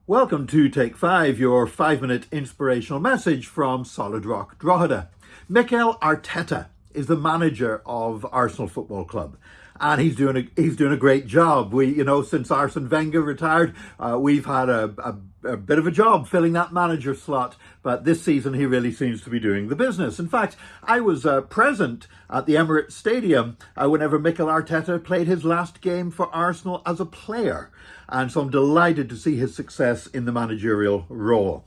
Welcome to Take 5, your 5-minute inspirational message from Solid Rock Drogheda. Mikel Arteta is the manager of Arsenal Football Club, and he's doing a great job. Since Arsene Wenger retired, we've had a bit of a job filling that manager slot, but this season he really seems to be doing the business. In fact, I was present at the Emirates Stadium whenever Mikel Arteta played his last game for Arsenal as a player, and so I'm delighted to see his success in the managerial role.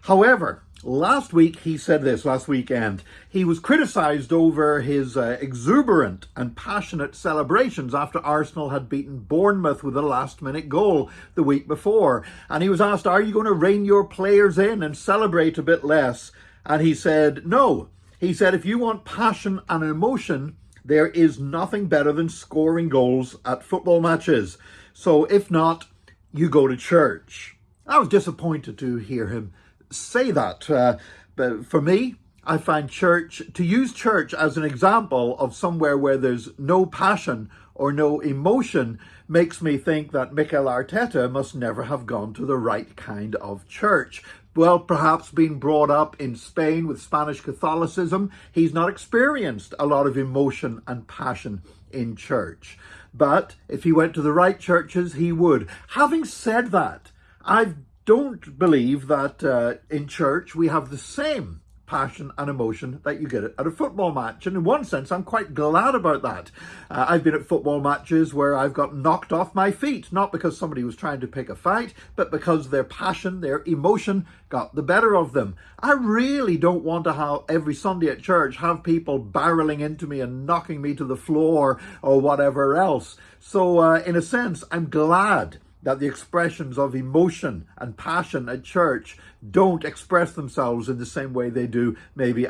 However, last weekend, he was criticised over his exuberant and passionate celebrations after Arsenal had beaten Bournemouth with a last-minute goal the week before. And he was asked, are you going to rein your players in and celebrate a bit less? And he said, no. He said, if you want passion and emotion, there is nothing better than scoring goals at football matches. So if not, you go to church. I was disappointed to hear him say that. But for me, I find to use church as an example of somewhere where there's no passion or no emotion makes me think that Mikel Arteta must never have gone to the right kind of church. Well, perhaps being brought up in Spain with Spanish Catholicism, he's not experienced a lot of emotion and passion in church. But if he went to the right churches, he would. Having said that, I don't believe that in church we have the same passion and emotion that you get at a football match. And in one sense, I'm quite glad about that. I've been at football matches where I've got knocked off my feet, not because somebody was trying to pick a fight, but because their passion, their emotion got the better of them. I really don't want to have every Sunday at church have people barreling into me and knocking me to the floor or whatever else. So in a sense, I'm glad that the expressions of emotion and passion at church don't express themselves in the same way they do maybe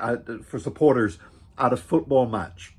for supporters at a football match.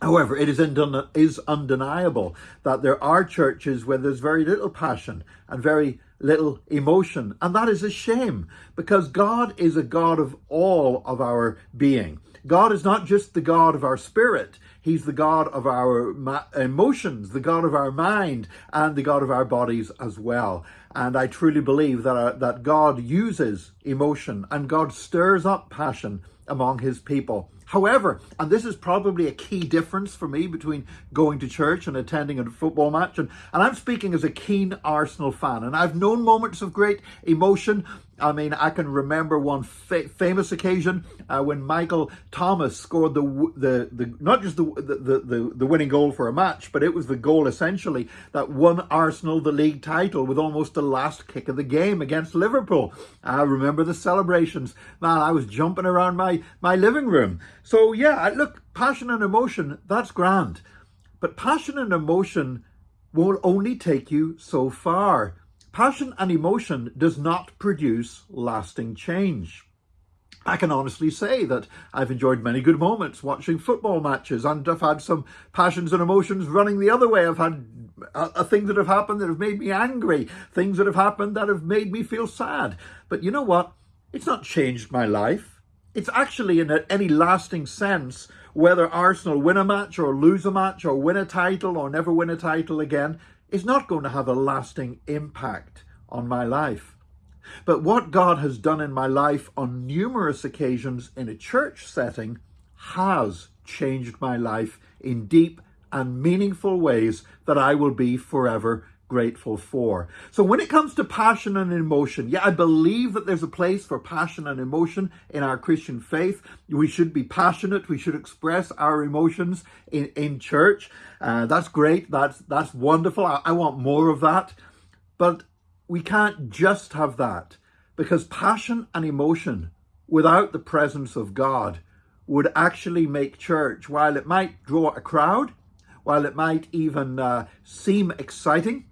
However, it is undeniable that there are churches where there's very little passion and very little emotion, and that is a shame, because God is a God of all of our being. God is not just the God of our spirit. He's the God of our emotions, the God of our mind, and the God of our bodies as well. And I truly believe that God uses emotion and God stirs up passion among his people. However, and this is probably a key difference for me between going to church and attending a football match, and I'm speaking as a keen Arsenal fan, and I've known moments of great emotion. I mean, I can remember one famous occasion when Michael Thomas scored not just the winning goal for a match, but it was the goal essentially that won Arsenal the league title with almost the last kick of the game against Liverpool. I remember the celebrations. Man, I was jumping around my living room. So yeah, look, passion and emotion, that's grand. But passion and emotion will only take you so far. Passion and emotion does not produce lasting change. I can honestly say that I've enjoyed many good moments watching football matches, and I've had some passions and emotions running the other way. I've had things that have happened that have made me angry, things that have happened that have made me feel sad. But you know what? It's not changed my life. It's actually, in any lasting sense, whether Arsenal win a match or lose a match or win a title or never win a title again, is not going to have a lasting impact on my life. But what God has done in my life on numerous occasions in a church setting has changed my life in deep and meaningful ways that I will be forever grateful for. So when it comes to passion and emotion, yeah, I believe that there's a place for passion and emotion in our Christian faith. We should be passionate. We should express our emotions in church. That's great. That's wonderful. I want more of that. But we can't just have that, because passion and emotion without the presence of God would actually make church, while it might draw a crowd, while it might even seem exciting,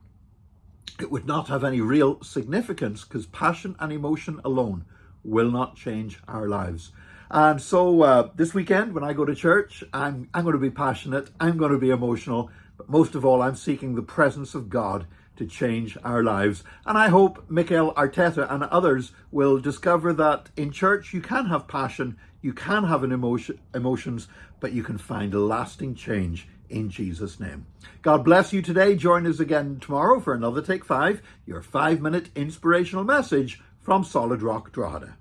it would not have any real significance, because passion and emotion alone will not change our lives. And so this weekend when I go to church, I'm going to be passionate, I'm going to be emotional, but most of all, I'm seeking the presence of God to change our lives. And I hope Mikel Arteta and others will discover that in church you can have passion, you can have emotions, but you can find a lasting change in Jesus' name. God bless you today. Join us again tomorrow for another Take 5, your 5-minute inspirational message from Solid Rock Drogheda.